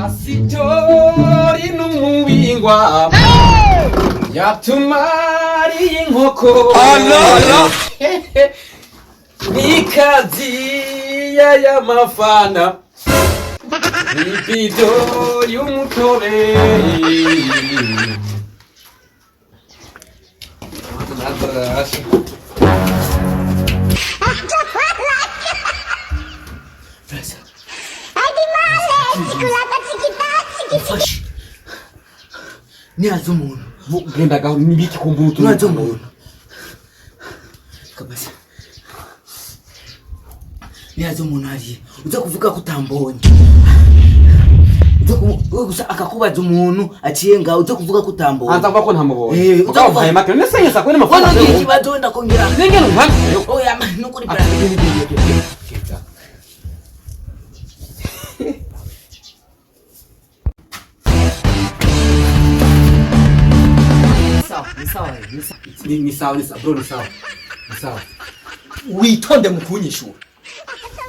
Asitori n'umubingwa yatumariye inkoko n'ikaziya y'amafana n'ibido y'umutobe Ufashe nihaza umuntu gendaga n'ibiki kumbuto nihaza umuntu kabasa nihaza umuntu hariya uza kuvuga ko utambonye gusa akakubaza umuntu aciye ngaho uza kuvuga ko utambonye anza kuvuga ko ntamubonye ukavuye make nese yesa ko ni mafana ngiye kibazo ndakongera nenge numva oya nukuri brand ni sawa bro ni sawa witonde mu kunyishura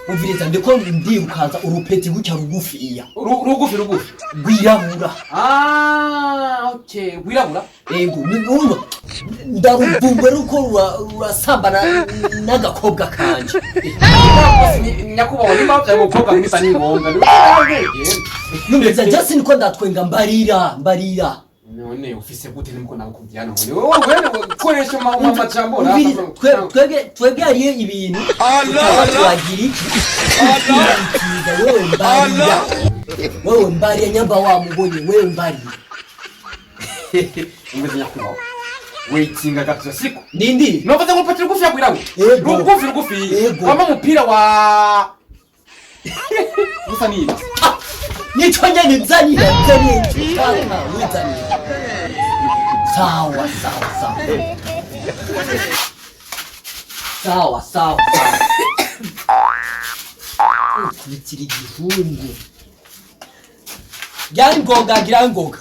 umviriza ndiko ndirukaza urupeti bucya rugufiya rugufi rwirabura okay wirabura ego nibumva ndaruvumba ruko rurasambana n'agakobwa kanje nyakubaho ni mpamvu yawe mukobwa mwisa n'ingonga numviriza just niko ndatwenga mbarira none ufise gute nimko nakubwira none wowe koresha amajambo twebwe hariyo ibintu twagira iki wewe mbarira nyamba wamubonye wewe mbarira umeze nyakubaho waitinga kabisa siku nindi nobaza ngo patira gufi yakwiraho rugufi wama mupira wa gusa niba nico nyene nzanira kama wizanira sawa ukubitira igihungu gira ngoga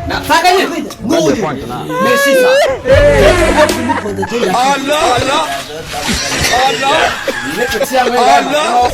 na tagaye nuri merci ça Allah